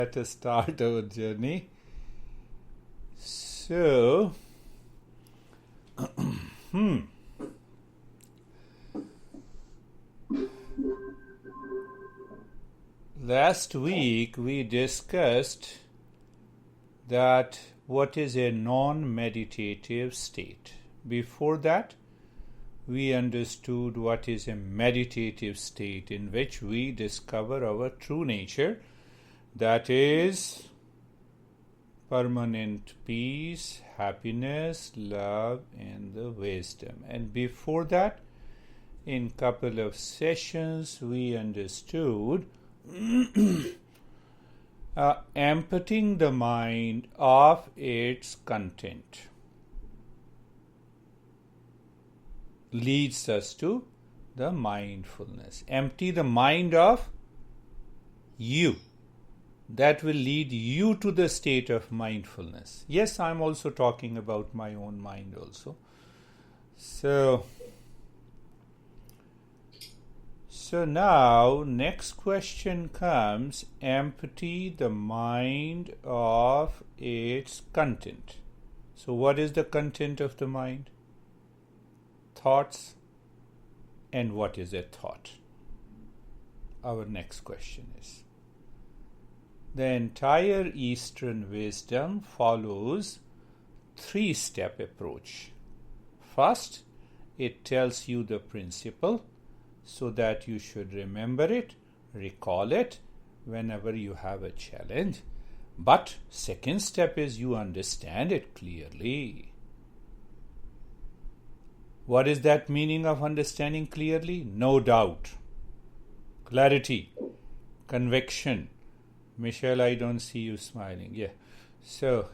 Let us start our journey. So, last week we discussed that what is a non-meditative state. Before that, we understood what is a meditative state in which we discover our true nature, that is permanent peace, happiness, love, and the wisdom. And before that, in couple of sessions, we understood emptying the mind of its content leads us to the mindfulness. Empty the mind of you. That will lead you to the state of mindfulness. Yes, I'm also talking about my own mind also. So now, next question comes, empty the mind of its content. So what is the content of the mind? Thoughts. And what is a thought? Our next question is. The entire Eastern wisdom follows 3-step approach. First, it tells you the principle so that you should remember it, recall it whenever you have a challenge. But second step is you understand it clearly. What is that meaning of understanding clearly? No doubt, clarity, conviction. Michelle, I don't see you smiling. Yeah. So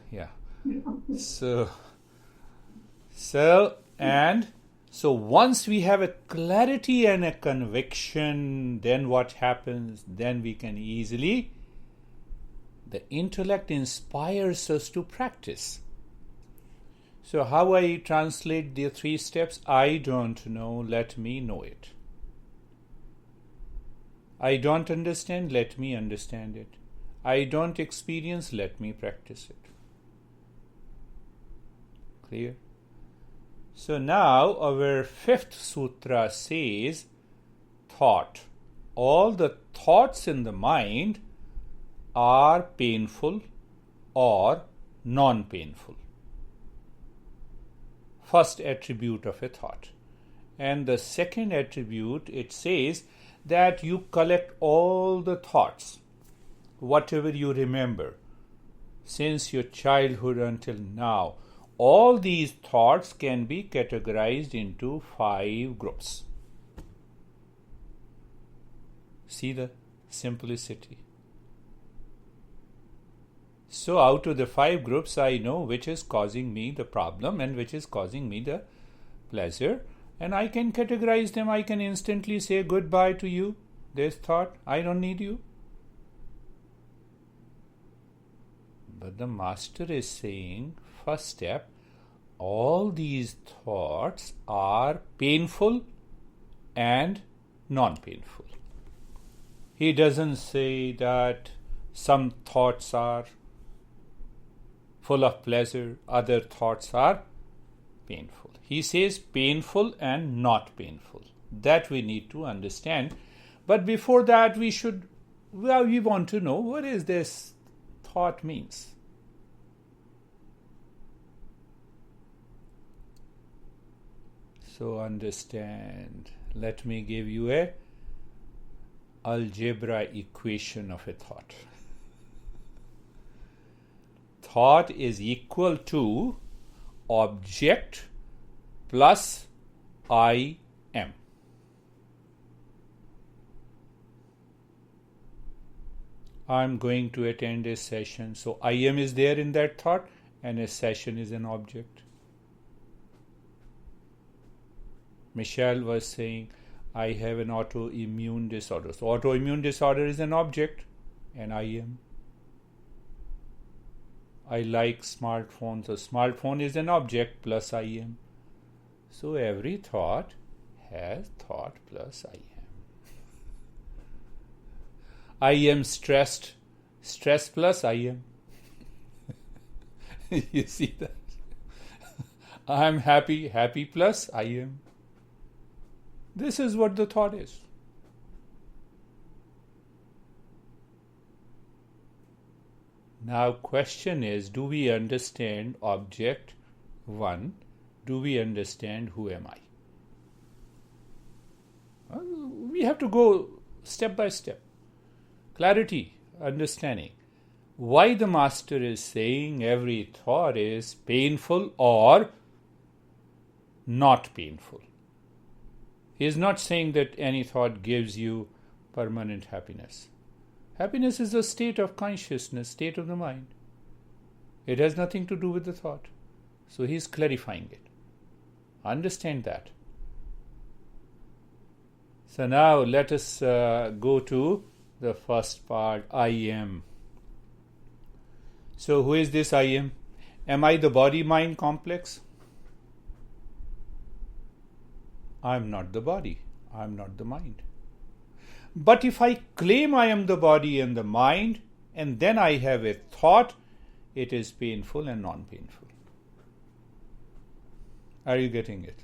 once we have a clarity and a conviction, then what happens? Then we can easily, the intellect inspires us to practice. So how I translate the 3 steps, I don't know. Let me know it. I don't understand. Let me understand it. I don't experience. Let me practice it. Clear? So now our 5th sutra says thought. All the thoughts in the mind are painful or non-painful. First attribute of a thought. And the second attribute, it says that you collect all the thoughts, whatever you remember, since your childhood until now. All these thoughts can be categorized into 5 groups. See the simplicity. So out of the 5 groups, I know which is causing me the problem and which is causing me the pleasure. And I can categorize them. I can instantly say goodbye to you. This thought, I don't need you. But the master is saying, first step, all these thoughts are painful and non-painful. He doesn't say that some thoughts are full of pleasure, other thoughts are painful. He says painful and not painful. That we need to understand. But before that, we want to know what is this thought means. So understand. Let me give you a algebra equation of a thought. Thought is equal to object plus I am. I'm going to attend a session. So I am is there in that thought and a session is an object. Michelle was saying, I have an autoimmune disorder. So autoimmune disorder is an object and I am. I like smartphones. So smartphone is an object plus I am. So every thought has thought plus I am. I am stressed. Stress plus I am. You see that? I am happy, happy plus I am. This is what the thought is. Now question is, do we understand object 1? Do we understand who am I? We have to go step by step. Clarity, understanding. Why the master is saying every thought is painful or not painful. He is not saying that any thought gives you permanent happiness. Happiness is a state of consciousness, state of the mind. It has nothing to do with the thought. So he is clarifying it. Understand that. So now let us go to the first part, I am. So who is this I am? Am I the body-mind complex? I am not the body. I am not the mind. But if I claim I am the body and the mind, and then I have a thought, it is painful and non-painful. Are you getting it?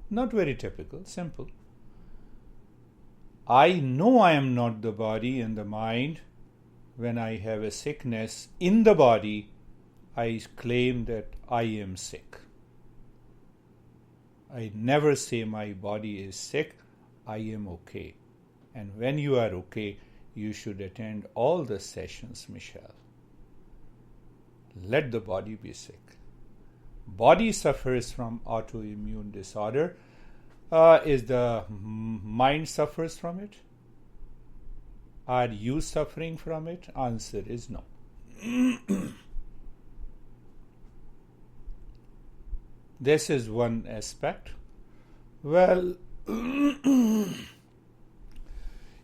Not very typical, simple. I know I am not the body and the mind. When I have a sickness in the body, I claim that I am sick. I never say my body is sick, I am okay. And when you are okay, you should attend all the sessions, Michelle. Let the body be sick. Body suffers from autoimmune disorder. Is the mind suffers from it? Are you suffering from it? Answer is no. This is one aspect. Well,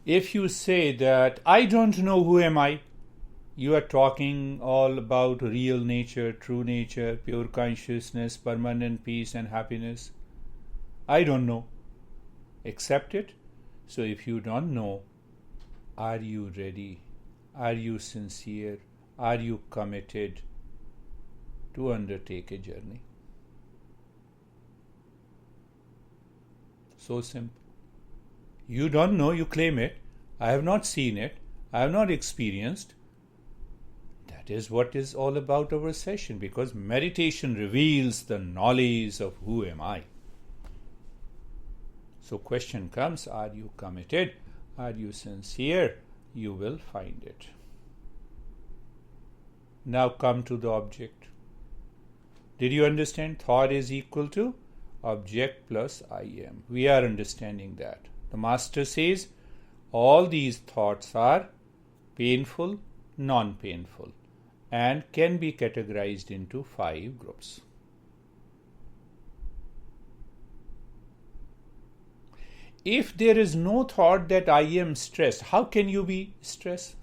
if you say that I don't know who am I, you are talking all about real nature, true nature, pure consciousness, permanent peace and happiness. I don't know. Accept it. So if you don't know, are you ready? Are you sincere? Are you committed to undertake a journey? So simple. You don't know, you claim it. I have not seen it. I have not experienced. That is what is all about our session, because meditation reveals the knowledge of who am I. So question comes, are you committed? Are you sincere? You will find it. Now come to the object. Did you understand? Thought is equal to object plus I am. We are understanding that. The master says all these thoughts are painful, non-painful, and can be categorized into 5 groups. If there is no thought that I am stressed, how can you be stressed?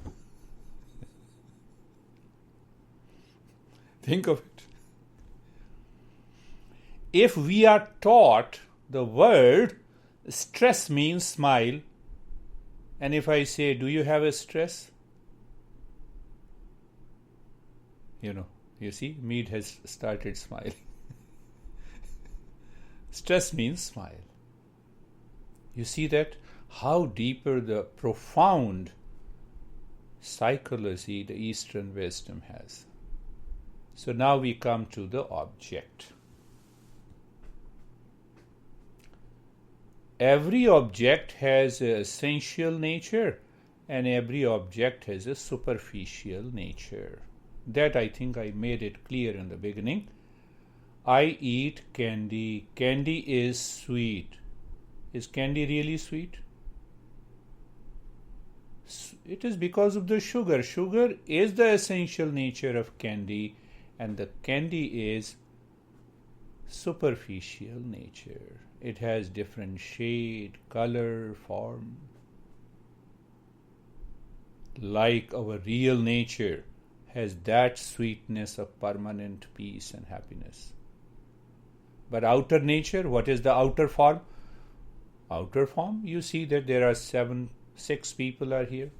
Think of it. If we are taught the word stress means smile, and if I say, do you have a stress? You see, Mead has started smiling. Stress means smile. You see that? How deeper the profound psychology the Eastern wisdom has. So now we come to the object. Every object has an essential nature and every object has a superficial nature. That I think I made it clear in the beginning. I eat candy. Candy is sweet. Is candy really sweet? It is because of the sugar. Sugar is the essential nature of candy, and the candy is superficial nature. It has different shade, color, form. Like our real nature has that sweetness of permanent peace and happiness. But outer nature, what is the outer form? Outer form, you see that there are 6 people are here.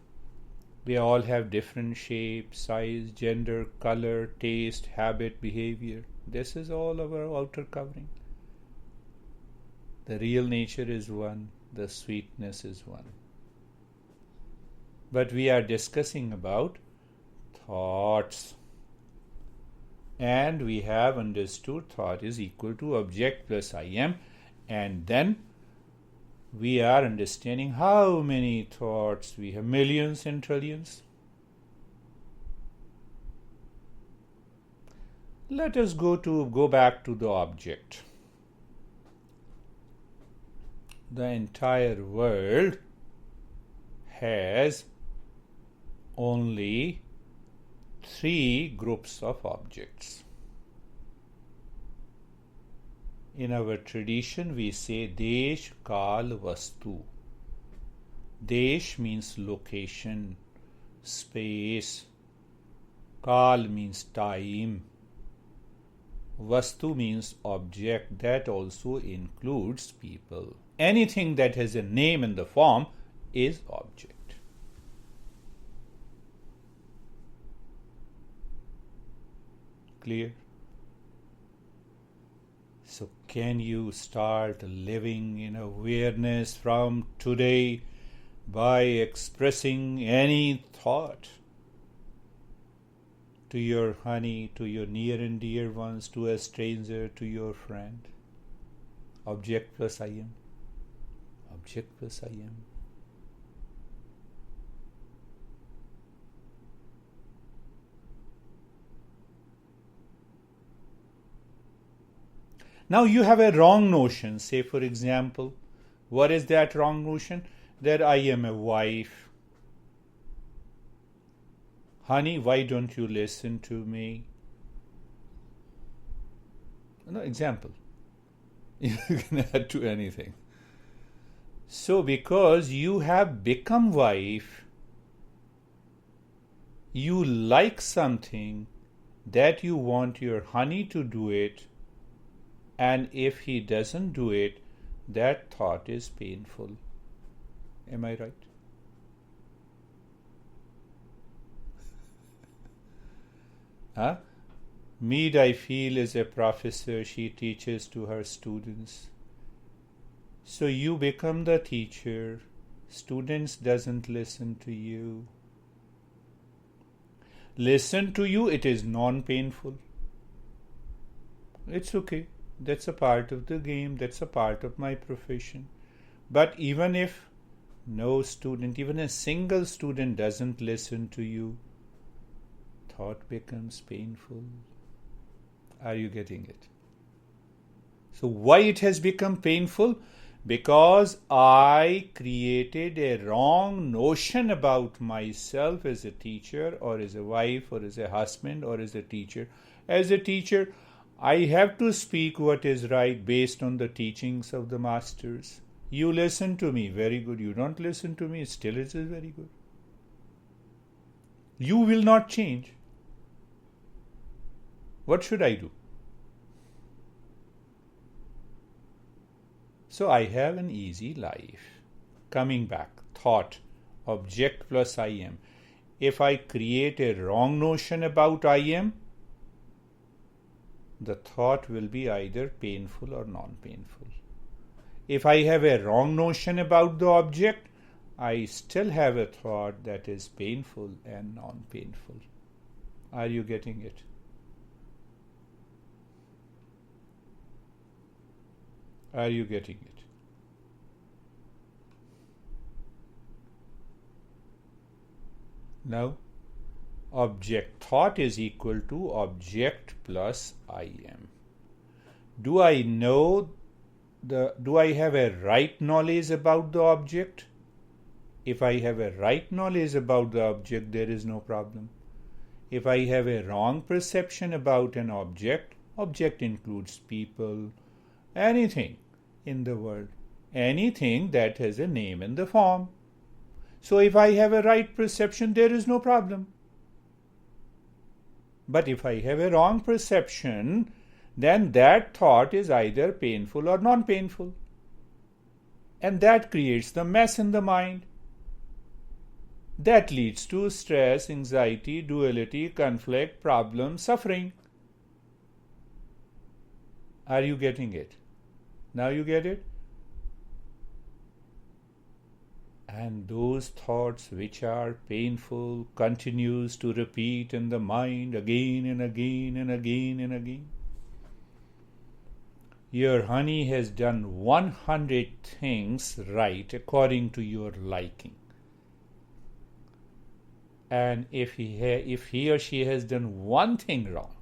They all have different shape, size, gender, color, taste, habit, behavior. This is all our outer covering. The real nature is one. The sweetness is one. But we are discussing about thoughts. And we have understood thought is equal to object plus I am. And then we are understanding how many thoughts we have, millions and trillions. Let us go back to the object. The entire world has only 3 groups of objects. In our tradition, we say Desh, Kal, Vastu. Desh means location, space. Kal means time. Vastu means object. That also includes people. Anything that has a name in the form is object. Clear? So can you start living in awareness from today by expressing any thought to your honey, to your near and dear ones, to a stranger, to your friend? Object plus I am. Object plus I am. Now you have a wrong notion. Say, for example, what is that wrong notion? That I am a wife. Honey, why don't you listen to me? No, example. You can add to anything. So because you have become wife, you like something that you want your honey to do it, and if he doesn't do it, that thought is painful. Am I right? Huh? Mead, I feel, is a professor. She teaches to her students. So you become the teacher. Students doesn't listen to you. Listen to you, it is non-painful. It's okay. That's a part of the game. That's a part of my profession. But even if no student, even a single student doesn't listen to you, thought becomes painful. Are you getting it? So why it has become painful? Because I created a wrong notion about myself as a teacher or as a wife or as a husband or as a teacher. As a teacher, I have to speak what is right based on the teachings of the masters. You listen to me, very good. You don't listen to me, still it is very good. You will not change. What should I do? So I have an easy life. Coming back, thought, object plus I am. If I create a wrong notion about I am, the thought will be either painful or non-painful. If I have a wrong notion about the object, I still have a thought that is painful and non-painful. Are you getting it? Are you getting it? Now, object thought is equal to object plus I am. Do I have a right knowledge about the object? If I have a right knowledge about the object, there is no problem. If I have a wrong perception about an object, object includes people, anything in the world, anything that has a name in the form. So if I have a right perception, there is no problem. But if I have a wrong perception, then that thought is either painful or non-painful. And that creates the mess in the mind. That leads to stress, anxiety, duality, conflict, problem, suffering. Are you getting it? Now you get it? And those thoughts which are painful continues to repeat in the mind again and again and again and again. Your honey has done 100 things right according to your liking. And if he or she has done one thing wrong,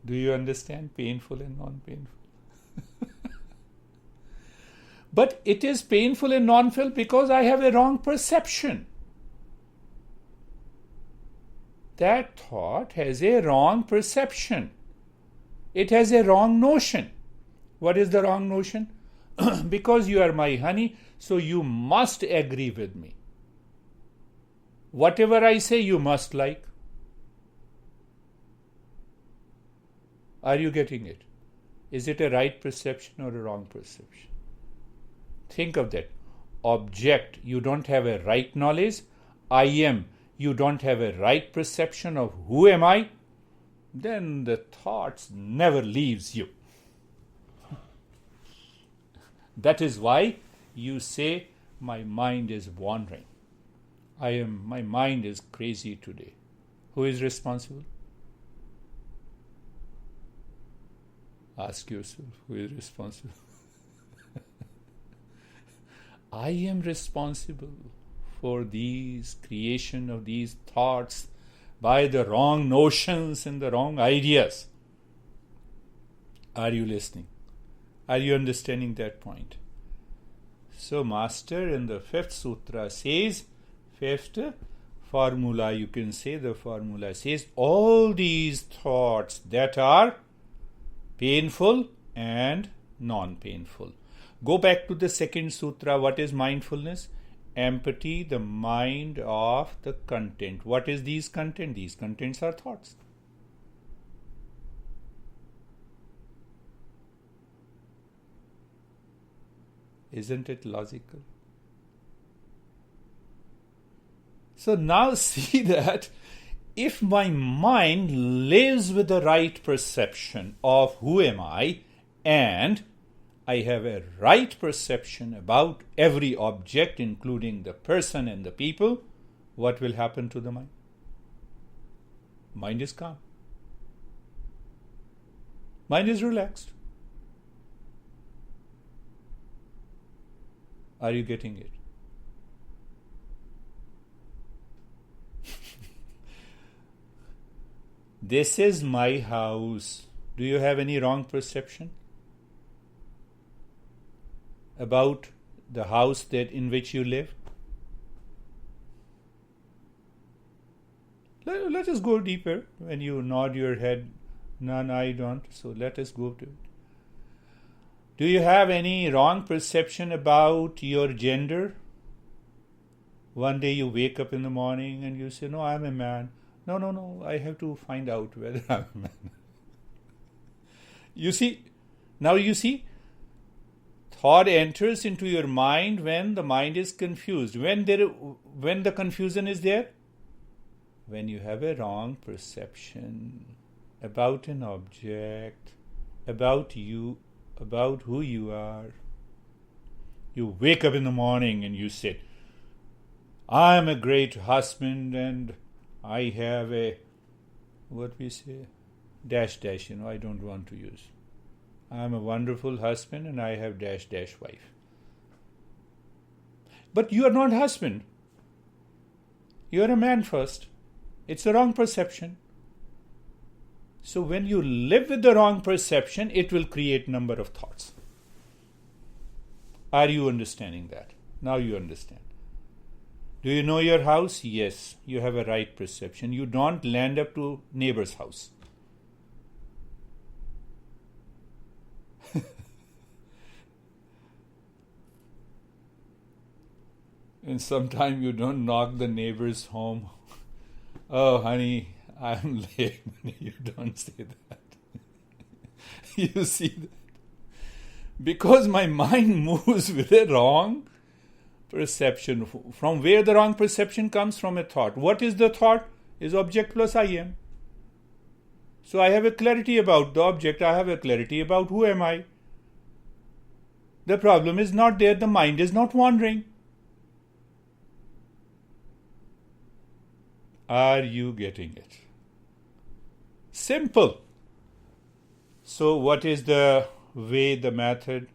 do you understand painful and non-painful? But it is painful and non-painful because I have a wrong perception. That thought has a wrong perception. It has a wrong notion. What is the wrong notion? Because you are my honey, so you must agree with me. Whatever I say, you must like. Are you getting it? Is it a right perception or a wrong perception? Think of that. Object, you don't have a right knowledge. I am, you don't have a right perception of who am I. Then the thoughts never leaves you. That is why you say, my mind is wandering. My mind is crazy today. Who is responsible? Ask yourself, who is responsible? I am responsible for these creation of these thoughts by the wrong notions and the wrong ideas. Are you listening? Are you understanding that point? So Master in the 5th Sutra says, 5th formula, you can say the formula says, all these thoughts that are painful and non-painful. Go back to the 2nd Sutra. What is mindfulness? Empty the mind of the content. What is these content? These contents are thoughts. Isn't it logical? So now see that if my mind lives with the right perception of who am I, and I have a right perception about every object, including the person and the people, what will happen to the mind? Mind is calm. Mind is relaxed. Are you getting it? This is my house. Do you have any wrong perception about the house that in which you live? Let us go deeper. When you nod your head, none, I don't. So let us go to it. Do you have any wrong perception about your gender? One day you wake up in the morning and you say, no, I'm a man. No, I have to find out whether I'm a man. You see, thought enters into your mind when the mind is confused. When the confusion is there? When you have a wrong perception about an object, about you, about who you are. You wake up in the morning and you say, I'm a great husband and I have a, what we say, dash, I don't want to use. I'm a wonderful husband and I have dash wife. But you are not husband. You are a man first. It's a wrong perception. So when you live with the wrong perception, it will create number of thoughts. Are you understanding that? Now you understand. Do you know your house? Yes, you have a right perception. You don't land up to neighbor's house. And sometimes you don't knock the neighbor's home. Oh, honey, I'm late. You don't say that. You see that? Because my mind moves with a wrong perception. From where the wrong perception comes? From a thought. What is the thought? Is object plus I am. So I have a clarity about the object. I have a clarity about who am I. The problem is not there. The mind is not wandering. Are you getting it? Simple. So what is the way, the method?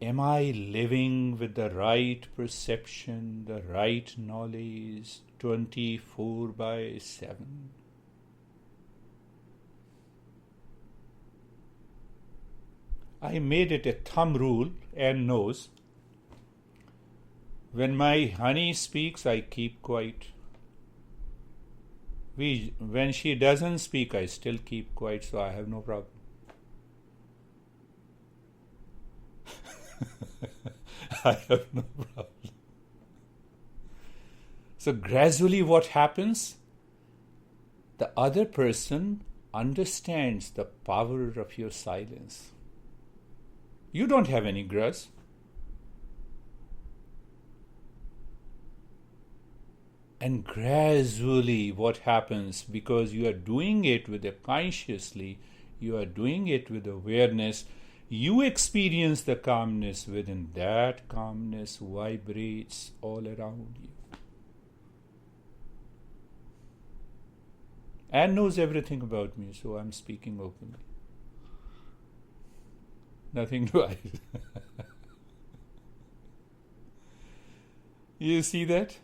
Am I living with the right perception, the right knowledge, 24/7? I made it a thumb rule and knows. When my honey speaks, I keep quiet. When she doesn't speak, I still keep quiet, so I have no problem. I have no problem. So gradually what happens? The other person understands the power of your silence. You don't have any grudge. And gradually what happens, because you are doing it with a consciously, you are doing it with awareness, you experience the calmness within. That calmness vibrates all around you. And knows everything about me, so I'm speaking openly. Nothing to hide. You see that?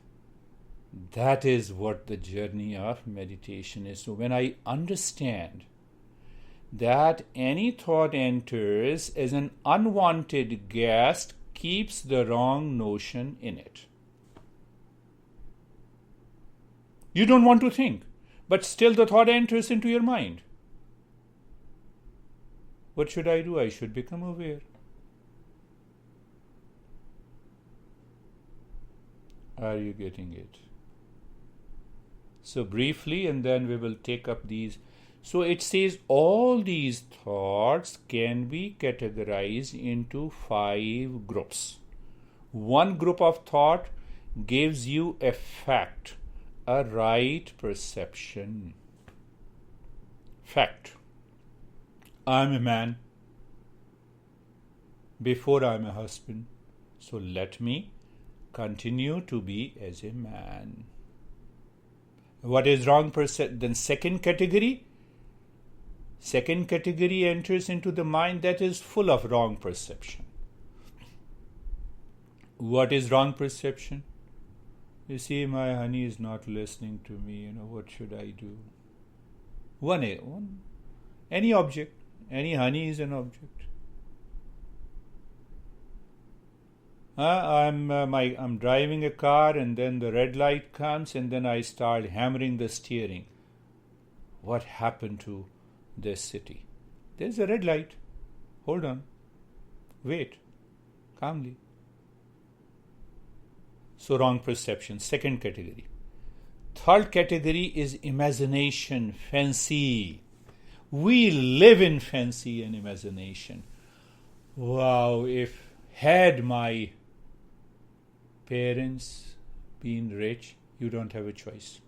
That is what the journey of meditation is. So when I understand that any thought enters as an unwanted guest, keeps the wrong notion in it. You don't want to think, but still the thought enters into your mind. What should I do? I should become aware. Are you getting it? So briefly, and then we will take up these. So it says all these thoughts can be categorized into 5 groups. One group of thought gives you a fact, a right perception. Fact. I'm a man before I'm a husband. So let me continue to be as a man. What is wrong perception? Then second category enters into the mind that is full of wrong perception. What is wrong perception? You see, my honey is not listening to me. What should I do? Any object. Any honey is an object. I'm driving a car and then the red light comes and then I start hammering the steering. What happened to this city? There's a red light. Hold on. Wait. Calmly. So wrong perception. Second category. Third category is imagination, fancy. We live in fancy and imagination. Wow, if had my parents been rich, you don't have a choice.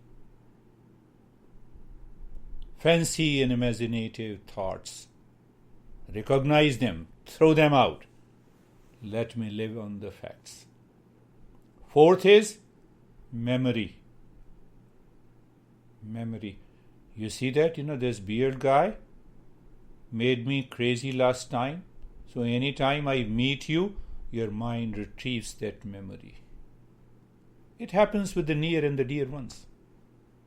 Fancy and imaginative thoughts. Recognize them, throw them out. Let me live on the facts. Fourth is memory. Memory. You see that? This beard guy made me crazy last time. So anytime I meet you, your mind retrieves that memory. It happens with the near and the dear ones.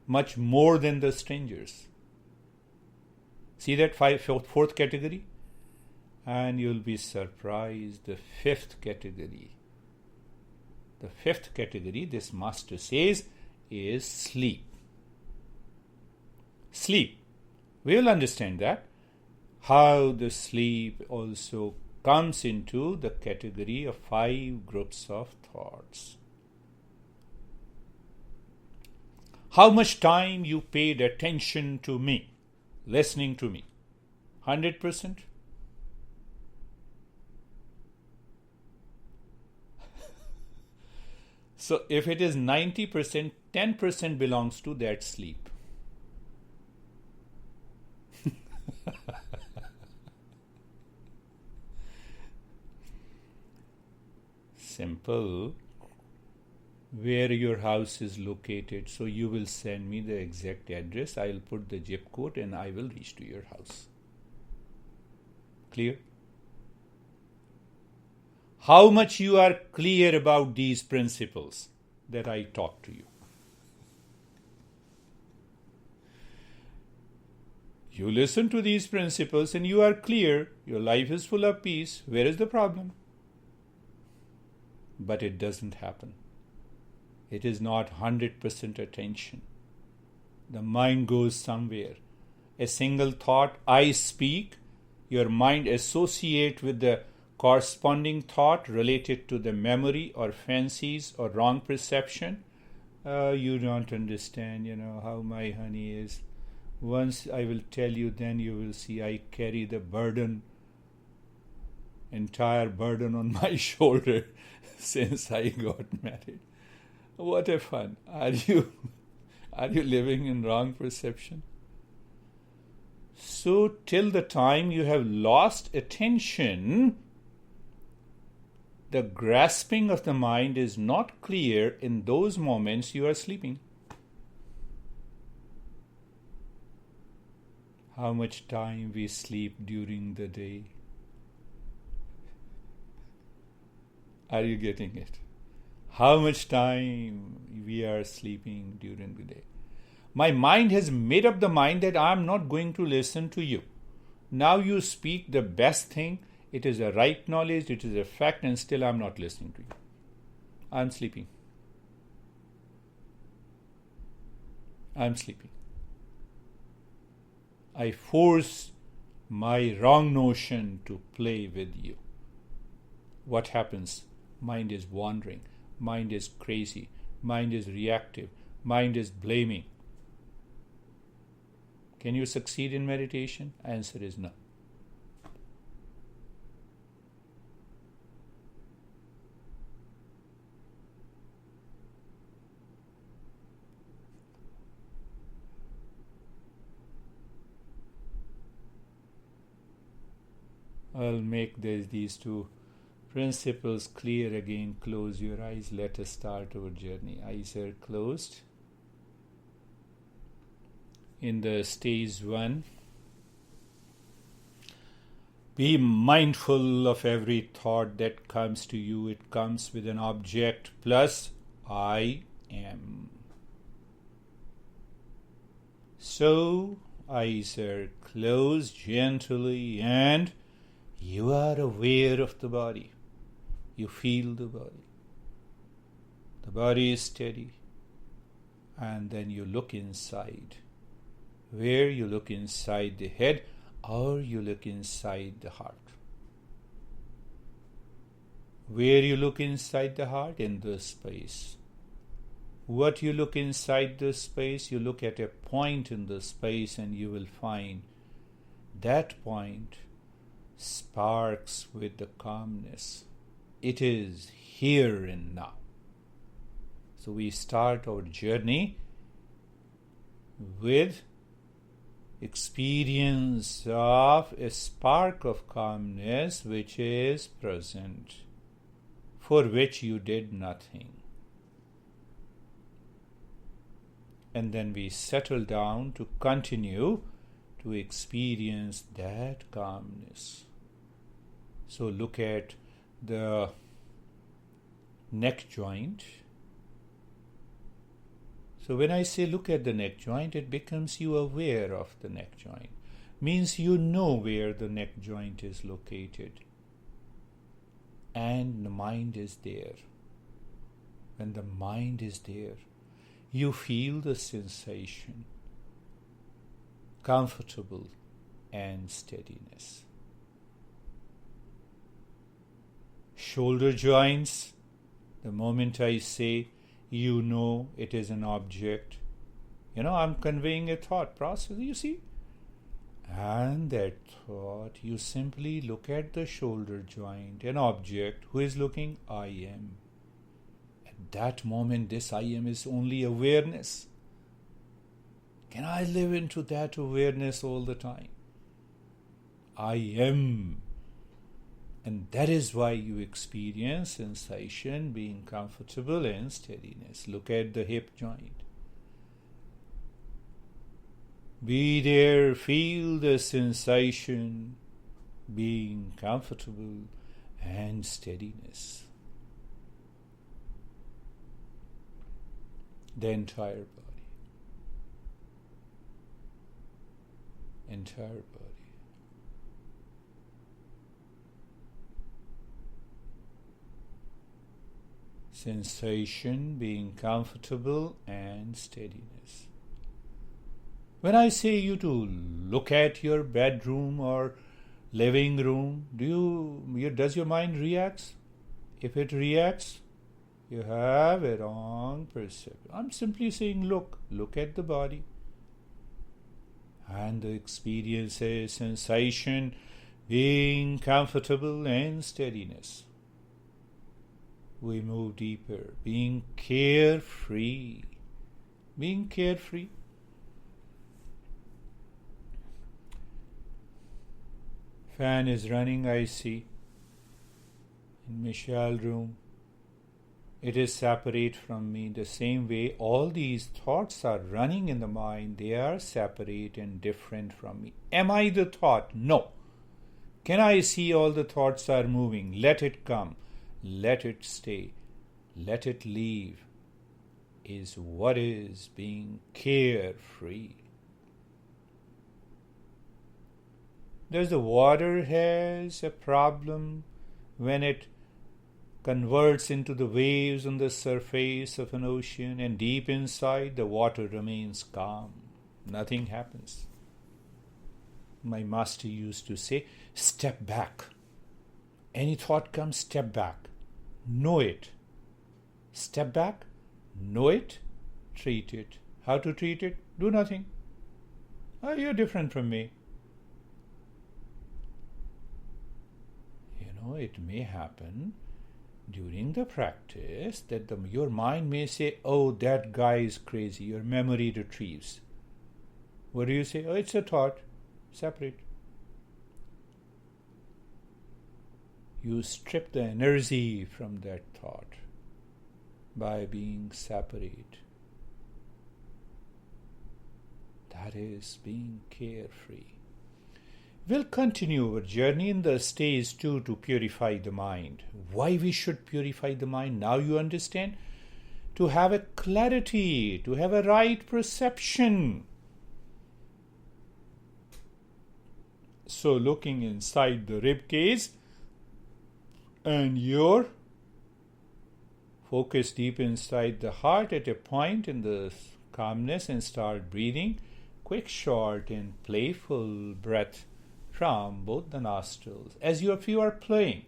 Much more than the strangers. See that fourth category? And you'll be surprised. The fifth category. The fifth category, this master says, is sleep. Sleep. We will understand that. How the sleep also comes into the category of 5 groups of thoughts. How much time you paid attention to me, listening to me? 100%? So if it is 90%, 10% belongs to that sleep. Simple. Where your house is located. So you will send me the exact address. I will put the zip code and I will reach to your house. Clear? How much you are clear about these principles that I taught to you? You listen to these principles and you are clear. Your life is full of peace. Where is the problem? But it doesn't happen. It is not 100% attention. The mind goes somewhere. A single thought, I speak, your mind associates with the corresponding thought related to the memory or fancies or wrong perception. You don't understand, how my honey is. Once I will tell you, then you will see I carry the burden, entire burden on my shoulder since I got married. What a fun. Are you living in wrong perception? So till the time you have lost attention, the grasping of the mind is not clear. In those moments you are sleeping. How much time we sleep during the day? Are you getting it? How much time we are sleeping during the day? My mind has made up the mind that I am not going to listen to you. Now you speak the best thing. It is a right knowledge. It is a fact, and still I am not listening to you. I am sleeping. I am sleeping. I force my wrong notion to play with you. What happens? Mind is wandering. Mind is crazy. Mind is reactive. Mind is blaming. Can you succeed in meditation? Answer is no. I'll make these two principles clear again. Close your eyes. Let us start our journey. Eyes are closed. In the stage 1, be mindful of every thought that comes to you. It comes with an object plus I am. So, eyes are closed gently and you are aware of the body. You feel the body. The body is steady. And then you look inside. Where you look inside the head or you look inside the heart. Where you look inside the heart? In the space. What you look inside the space? You look at a point in the space and you will find that point sparks with the calmness. It is here and now. So we start our journey with experience of a spark of calmness which is present, for which you did nothing. And then we settle down to continue to experience that calmness. So look at the neck joint. So when I say look at the neck joint, it becomes you aware of the neck joint. Means you know where the neck joint is located. And the mind is there. When the mind is there, you feel the sensation, comfortable and steadiness. Shoulder joints, the moment I say, you know it is an object. I'm conveying a thought process, you see. And that thought, you simply look at the shoulder joint, an object. Who is looking? I am. At that moment this I am is only awareness? Can I live into that awareness all the time? I am. And that is why you experience sensation, being comfortable and steadiness. Look at the hip joint. Be there, feel the sensation, being comfortable and steadiness. The entire body. Entire body. Sensation, being comfortable and steadiness. When I say you to look at your bedroom or living room, does your mind react? If it reacts, you have a wrong perception. I'm simply saying look at the body. And the experiences, sensation, being comfortable and steadiness. We move deeper, being carefree. Being carefree. Fan is running, I see. In Michelle's room. It is separate from me. The same way all these thoughts are running in the mind, they are separate and different from me. Am I the thought? No. Can I see all the thoughts are moving? Let it come. Let it stay. Let it leave. Is what is being carefree. Does the water has a problem when it converts into the waves on the surface of an ocean, and deep inside the water remains calm? Nothing happens. My master used to say, step back. Any thought comes, step back. Know it. Step back, know it, treat it. How to treat it? Do nothing. Oh, you're different from me. It may happen during the practice that your mind may say, oh, that guy is crazy. Your memory retrieves. What do you say? Oh, it's a thought. Separate. You strip the energy from that thought by being separate. That is being carefree. We'll continue our journey in the stage 2 to purify the mind. Why we should purify the mind? Now you understand. To have a clarity, to have a right perception. So looking inside the rib cage and your focus deep inside the heart at a point in the calmness and start breathing. Quick, short and playful breath from both the nostrils, as if you are playing.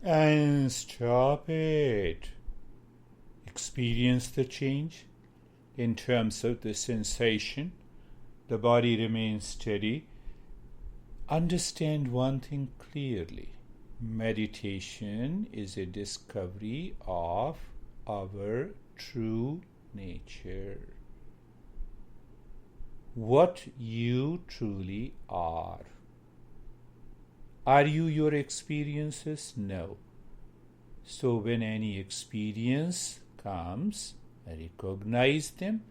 And stop it. Experience the change in terms of the sensation, the body remains steady. Understand one thing clearly. Meditation is a discovery of our true nature. What you truly are. Are you your experiences? No. So when any experience comes, recognize them,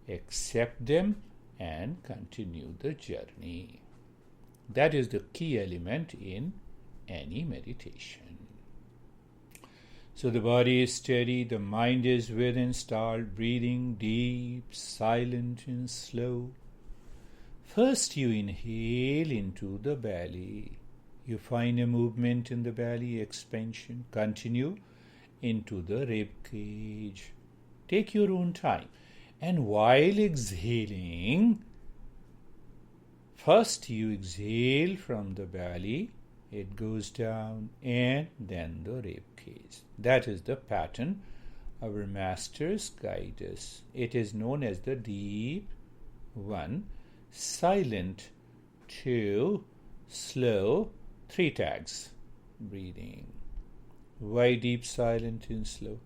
accept them, and continue the journey. That is the key element in any meditation. So the body is steady, the mind is within. Start breathing deep, silent, and slow. First you inhale into the belly. You find a movement in the belly, expansion. Continue into the rib cage. Take your own time. And while exhaling, first you exhale from the belly, it goes down, and then the rib cage. That is the pattern our masters guide us. It is known as the deep 1, silent 2, slow 3 tags. Breathing. Why deep, silent, and slow?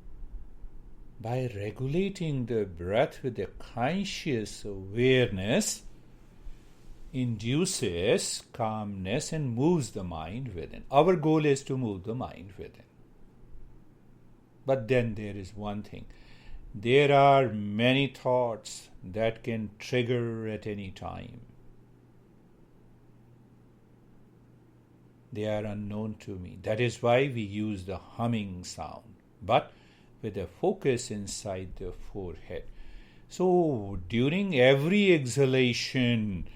By regulating the breath with a conscious awareness, induces calmness and moves the mind within. Our goal is to move the mind within. But then there is one thing. There are many thoughts that can trigger at any time. They are unknown to me. That is why we use the humming sound, but with a focus inside the forehead. So during every exhalation,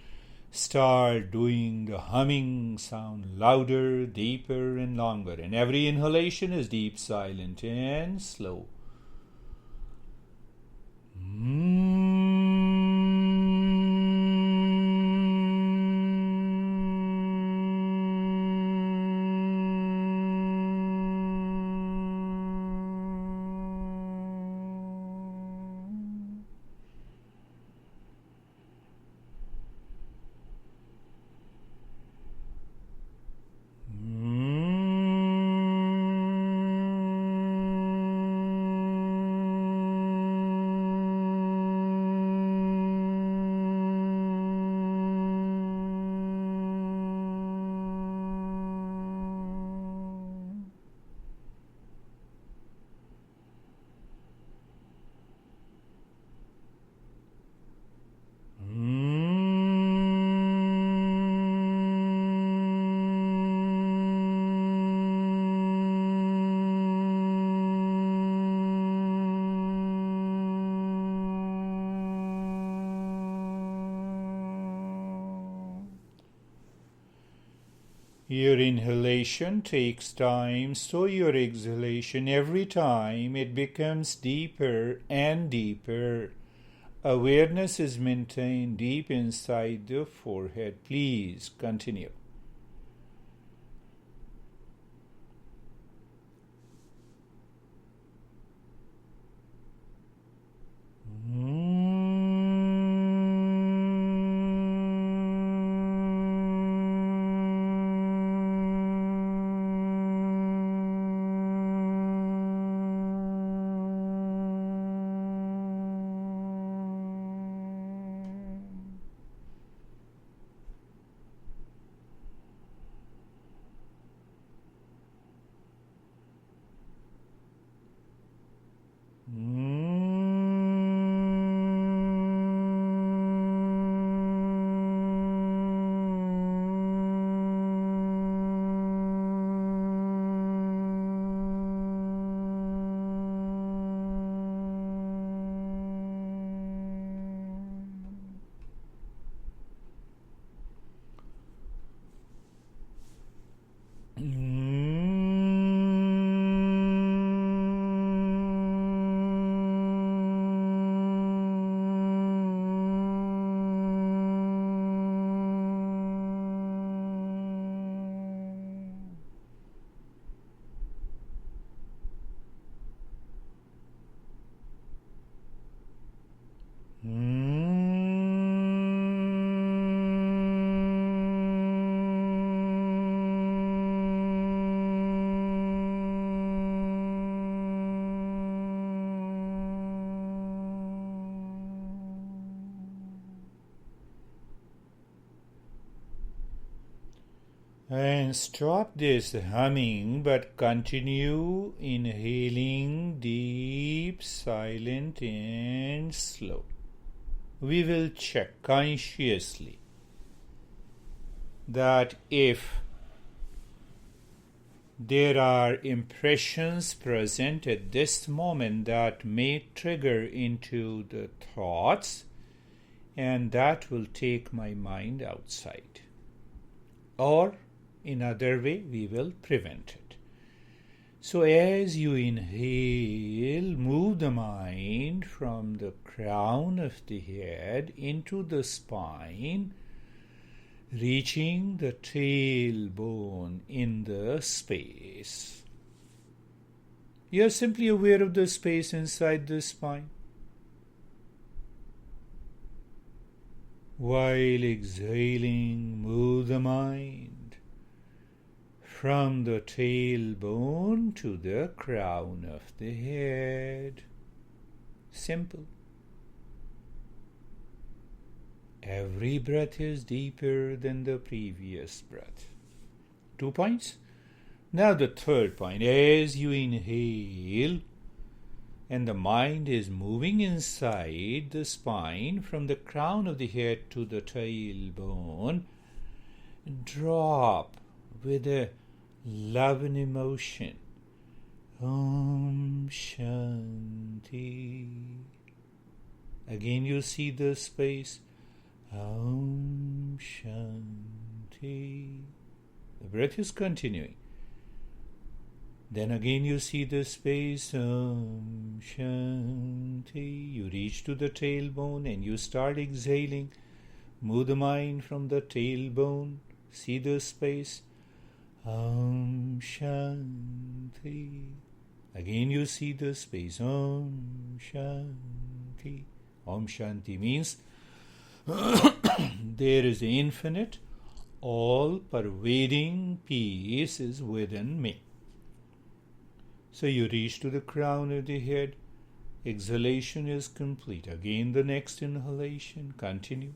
start doing the humming sound louder, deeper, and longer. And every inhalation is deep, silent, and slow. Your inhalation takes time, so your exhalation, every time it becomes deeper and deeper. Awareness is maintained deep inside the forehead. Please continue. And stop this humming, but continue inhaling deep, silent, and slow. We will check consciously that if there are impressions present at this moment that may trigger into the thoughts, and that will take my mind outside. Or, in other way, we will prevent it. So as you inhale, move the mind from the crown of the head into the spine, reaching the tailbone in the space. You are simply aware of the space inside the spine. While exhaling, move the mind from the tailbone to the crown of the head. Simple. Every breath is deeper than the previous breath. 2 points. Now the third point. As you inhale and the mind is moving inside the spine from the crown of the head to the tailbone, drop with a love and emotion. Om Shanti. Again you see the space. Om Shanti. The breath is continuing. Then again you see the space. Om Shanti. You reach to the tailbone and you start exhaling. Move the mind from the tailbone. See the space. Om Shanti. Again you see the space. Om Shanti. Om Shanti means there is infinite, all-pervading peace is within me. So you reach to the crown of the head. Exhalation is complete. Again the next inhalation. Continue.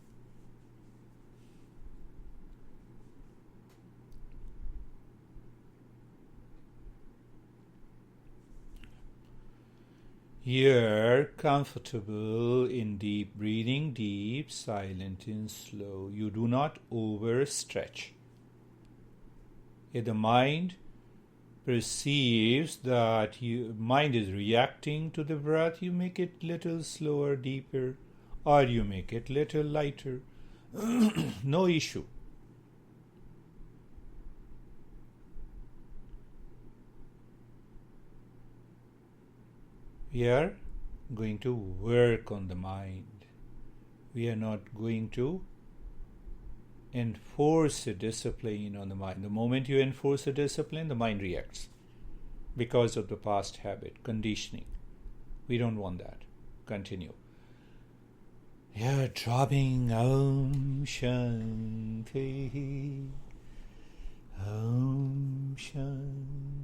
You're comfortable in deep breathing, deep, silent, and slow. You do not overstretch. If the mind perceives that mind is reacting to the breath, you make it little slower, deeper, or you make it little lighter. No issue. We are going to work on the mind. We are not going to enforce a discipline on the mind. The moment you enforce a discipline, the mind reacts because of the past habit, conditioning. We don't want that. Continue. You're dropping Om Shanti. Om Shanti.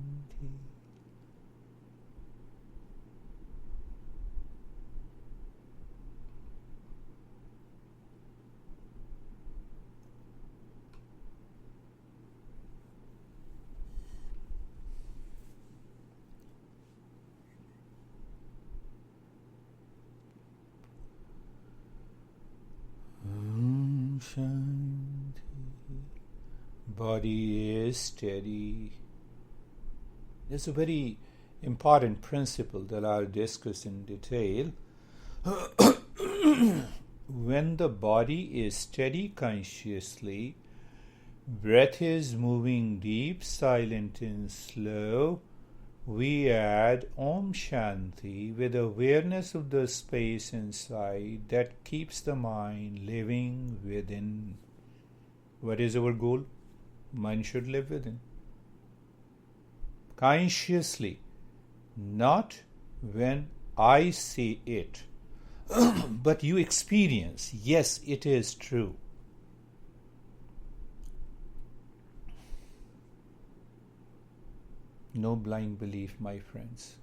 Shanti. Body is steady. There's a very important principle that I'll discuss in detail. When the body is steady consciously, breath is moving deep, silent, and slow, we add Om Shanti with awareness of the space inside that keeps the mind living within. What is our goal? Mind should live within. Consciously, not when I say it, but you experience, yes, it is true. No blind belief, my friends.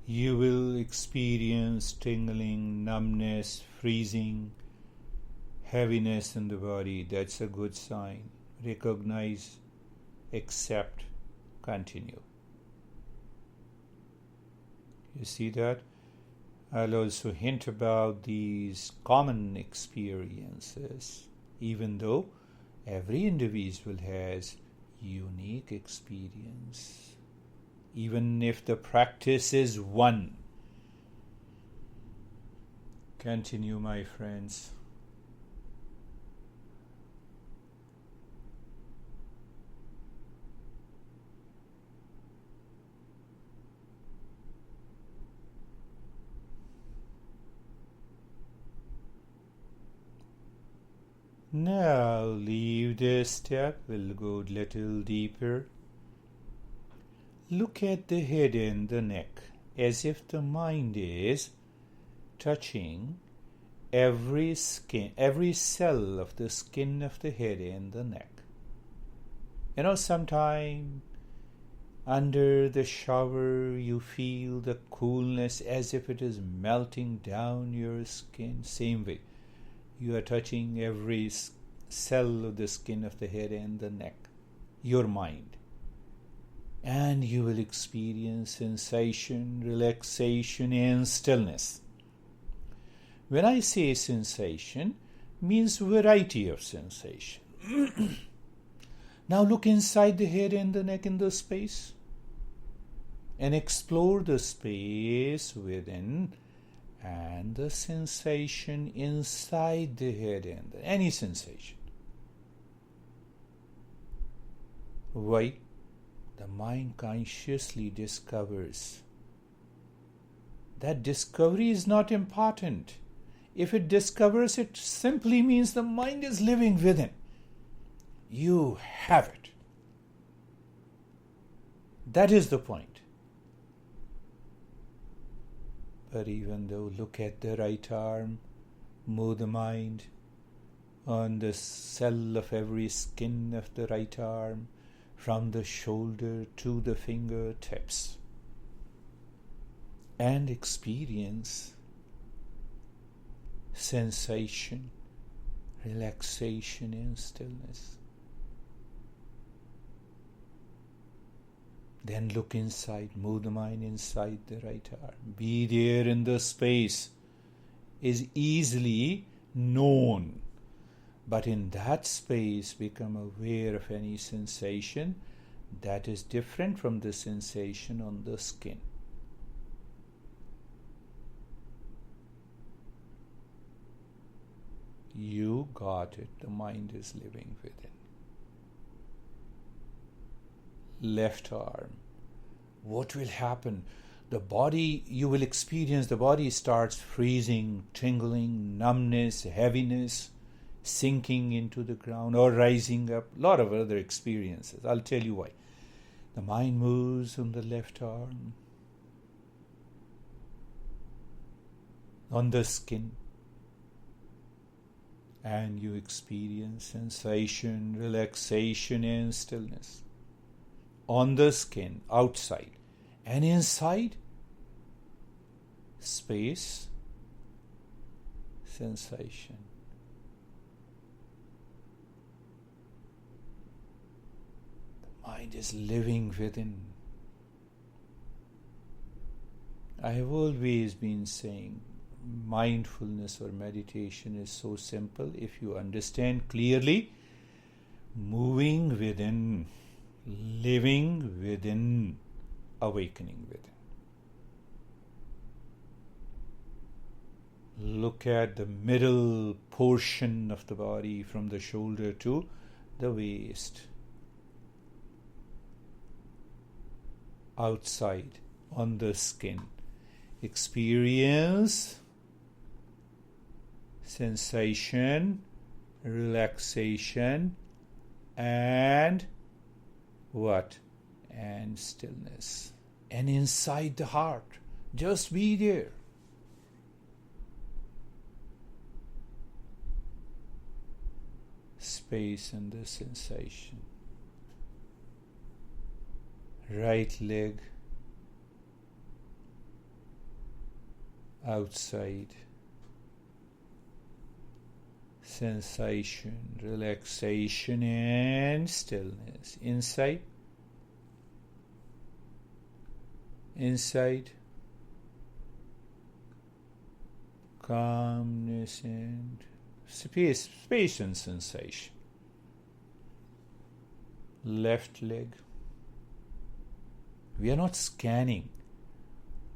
you will experience tingling, numbness, freezing, heaviness in the body. That's a good sign. Recognize, accept, continue. You see that? I'll also hint about these common experiences, even though every individual has unique experience. Even if the practice is one. Continue, my friends. Now leave this step, we'll go a little deeper. Look at the head and the neck as if the mind is touching every cell of the skin of the head and the neck. Sometime under the shower you feel the coolness as if it is melting down your skin. Same way. You are touching every cell of the skin of the head and the neck, your mind. And you will experience sensation, relaxation, and stillness. When I say sensation, means variety of sensation. Now look inside the head and the neck in the space and explore the space within and the sensation inside the head and any sensation. Why? The mind consciously discovers. That discovery is not important. If it discovers, it simply means the mind is living within. You have it. That is the point. But even though, look at the right arm, move the mind on the cell of every skin of the right arm, from the shoulder to the fingertips, and experience sensation, relaxation, and stillness. Then look inside, move the mind inside the right arm. Be there in the space is easily known. But in that space, become aware of any sensation that is different from the sensation on the skin. You got it. The mind is living within. Left arm. What will happen? The body, you will experience the body starts freezing, tingling, numbness, heaviness, sinking into the ground or rising up. A lot of other experiences. I'll tell you why. The mind moves on the left arm, on the skin, and you experience sensation, relaxation, and stillness. On the skin, outside, and inside, space, sensation. The mind is living within. I have always been saying mindfulness or meditation is so simple if you understand clearly. Moving within, living within, awakening within. Look at the middle portion of the body from the shoulder to the waist. Outside, on the skin. Experience sensation, relaxation, and what? And stillness. And inside the heart, just be there. Space and the sensation. Right leg, outside, sensation, relaxation and stillness, inside, calmness and space and sensation. Left leg. We are not scanning.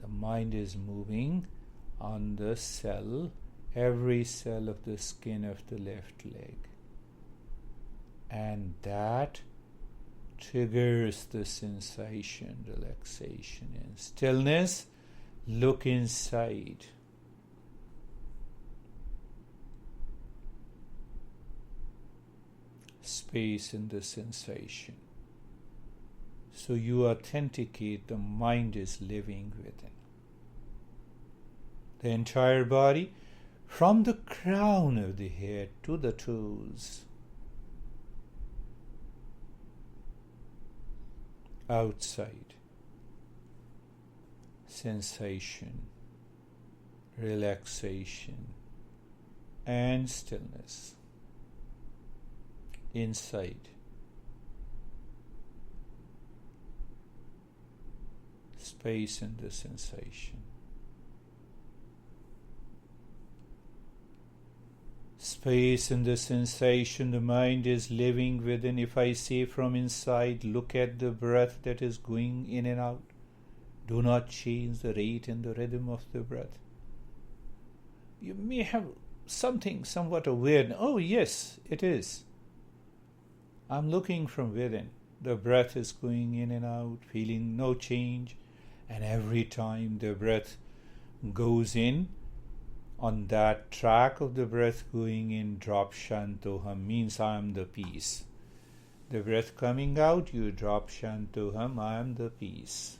The mind is moving on the cell, every cell of the skin of the left leg. And that triggers the sensation, relaxation and stillness. Look inside. Space in the sensation. So you authenticate the mind is living within. The entire body, from the crown of the head to the toes. Outside, sensation, relaxation and stillness. Inside, space and the sensation. Space and the sensation, the mind is living within. If I say from inside, look at the breath that is going in and out. Do not change the rate and the rhythm of the breath. You may have something somewhat aware. Oh yes, it is. I'm looking from within. The breath is going in and out, feeling no change. And every time the breath goes in, on that track of the breath going in, drop Shantoham, means I am the peace. The breath coming out, you drop Shantoham, I am the peace.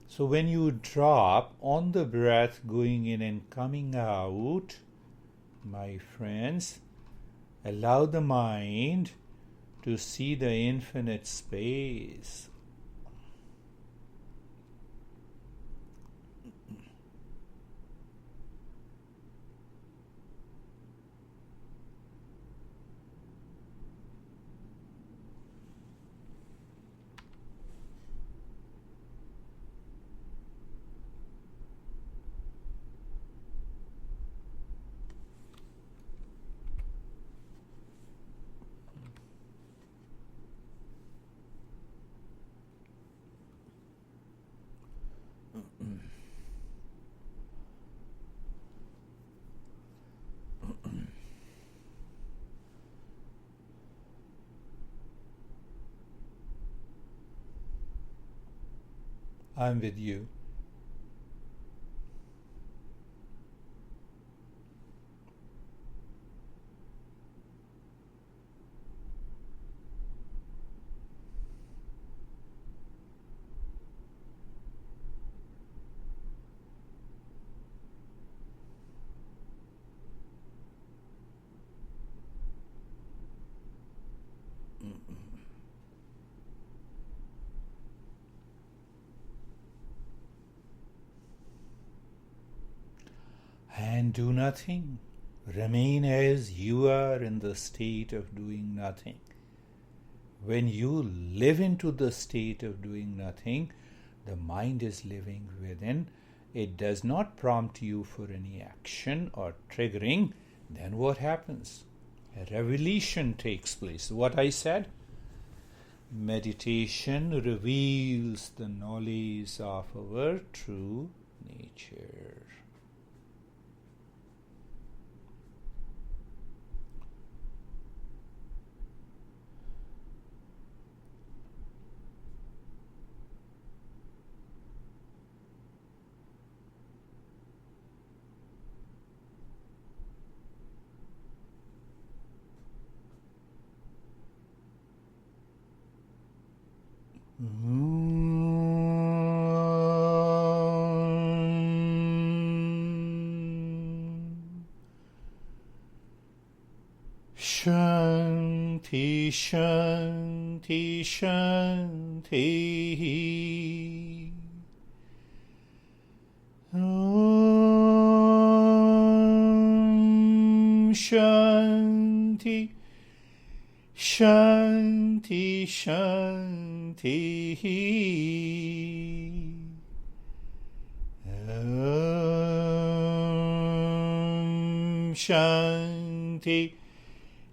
So when you drop on the breath going in and coming out, my friends, allow the mind to see the infinite space. I'm with you. And do nothing. Remain as you are in the state of doing nothing. When you live into the state of doing nothing, the mind is living within. It does not prompt you for any action or triggering. Then what happens? A revelation takes place. What I said? Meditation reveals the knowledge of our true nature. Shanti, Shanti, Shanti. Om Shanti, Shanti, Shanti. Om Shanti,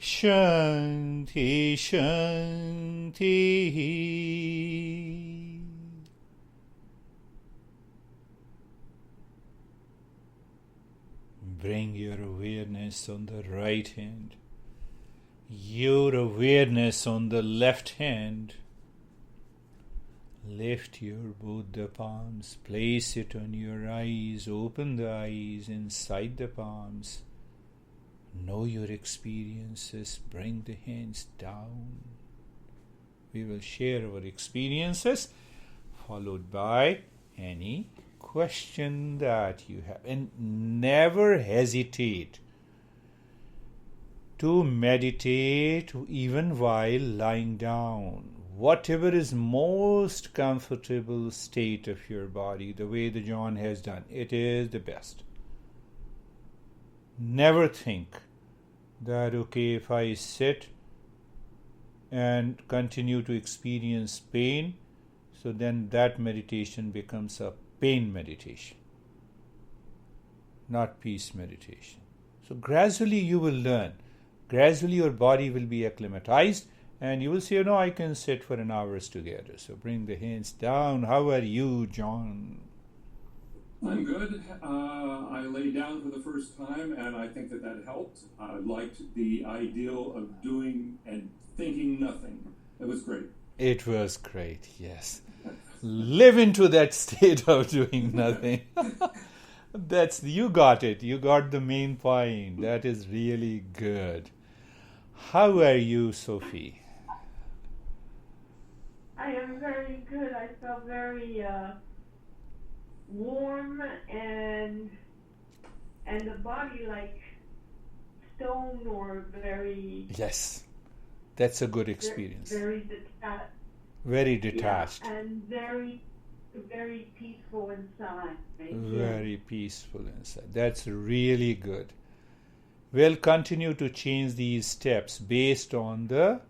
Shanti, Shanti. Bring your awareness on the right hand, your awareness on the left hand. Lift your both the palms, place it on your eyes, open the eyes inside the palms. Know your experiences, bring the hands down. We will share our experiences, followed by any question that you have. And never hesitate to meditate even while lying down. Whatever is most comfortable state of your body, the way the John has done, it is the best. Never think that, okay, if I sit and continue to experience pain, so then that meditation becomes a pain meditation, not peace meditation. So gradually you will learn. Gradually your body will be acclimatized and you will say, no, I can sit for an hour together. So bring the hands down. How are you, John? I'm good. I lay down for the first time, and I think that helped. I liked the ideal of doing and thinking nothing. It was great. It was great, yes. Live into that state of doing nothing. You got it. You got the main point. That is really good. How are you, Sophie? I am very good. I felt very warm and the body like stone or very... Yes, that's a good experience. Very detached. Very detached. Yeah, and very, very peaceful inside. Very peaceful inside. That's really good. We'll continue to change these steps based on the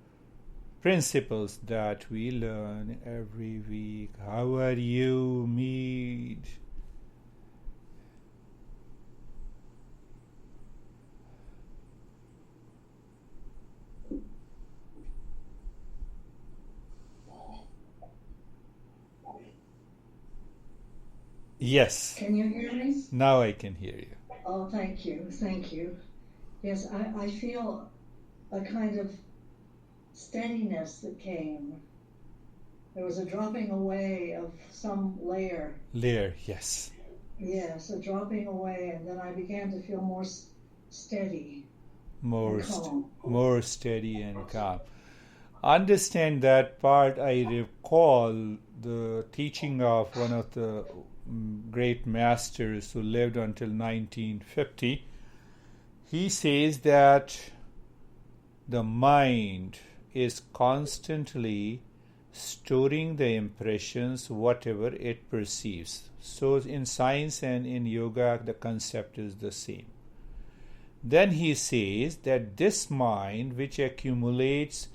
principles that we learn every week. How are you, Mead? Yes. Can you hear me? Now I can hear you. Oh, thank you. Thank you. Yes, I feel a kind of steadiness that came. There was a dropping away of some layer. Layer, yes. Yes, a dropping away, and then I began to feel more steady. More steady and calm. Understand that part. I recall the teaching of one of the great masters who lived until 1950. He says that the mind is constantly storing the impressions, whatever it perceives. So in science and in yoga, the concept is the same. Then he says that this mind, which accumulates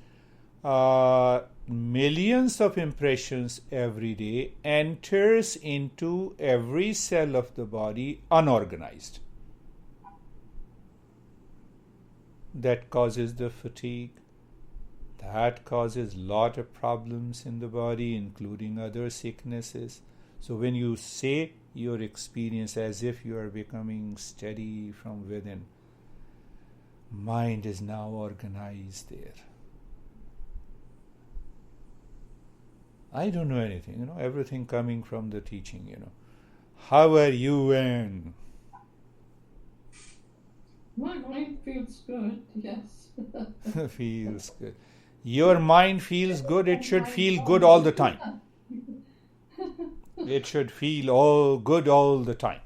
millions of impressions every day, enters into every cell of the body unorganized. That causes the fatigue. That causes lot of problems in the body, including other sicknesses. So when you say your experience as if you are becoming steady from within, mind is now organized there. I don't know anything, everything coming from the teaching, How are you, Anne? My mind feels good, yes. Feels good. Your mind feels good, it should feel good all the time. It should feel good all the time.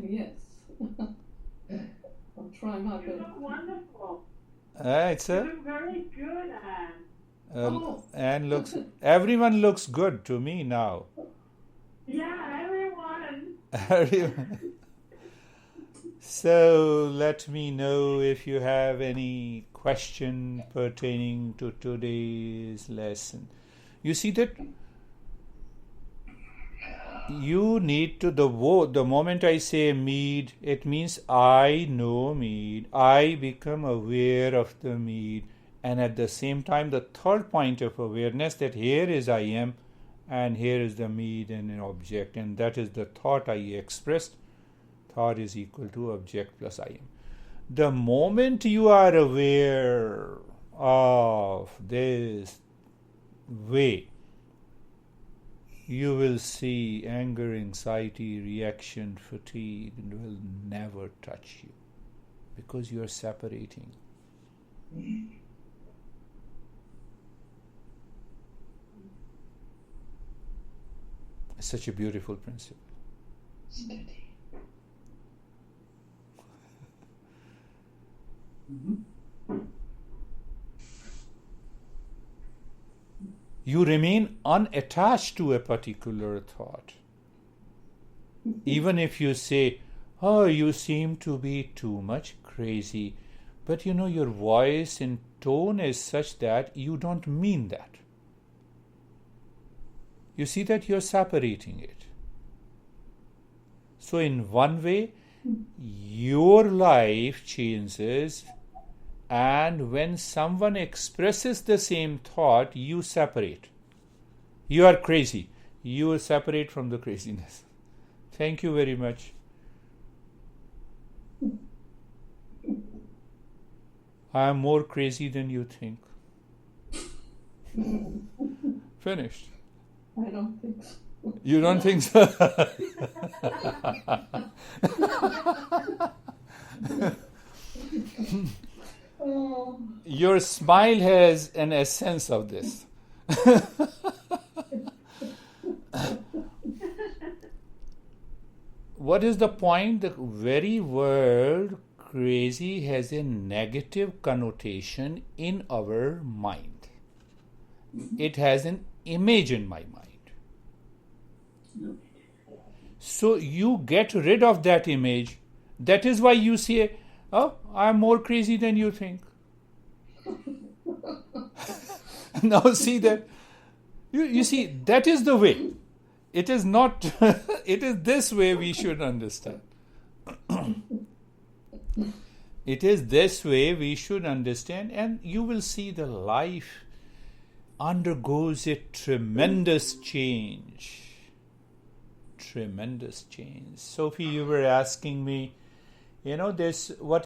Yes. I'll try my best. You look wonderful. You look very good, Anne. Everyone looks good to me now. Yeah, everyone. So let me know if you have any question pertaining to today's lesson. You see that you need to, the moment I say mead, it means I know mead, I become aware of the mead, and at the same time the third point of awareness, that here is I am and here is the mead and an object, and that is the thought I expressed. Thought is equal to object plus I am. The moment you are aware of this way, you will see anger, anxiety, reaction, fatigue will never touch you, because you are separating. It's such a beautiful principle. Steady. You remain unattached to a particular thought. Even if you say, oh, you seem to be too much crazy, but your voice and tone is such that you don't mean that. You see that you're separating it. So in one way, your life changes, and when someone expresses the same thought, you separate. You are crazy. You separate from the craziness. Thank you very much. I am more crazy than you think. Finished. I don't think so. You don't think so? Oh. Your smile has an essence of this. What is the point? The very word crazy has a negative connotation in our mind. It has an image in my mind. So you get rid of that image. That is why you say, oh, I'm more crazy than you think. Now see that. You see, that is the way. It is not, it is this way we should understand. It is this way we should understand, and you will see the life undergoes a tremendous change. Tremendous change. Sophie, you were asking me, this, what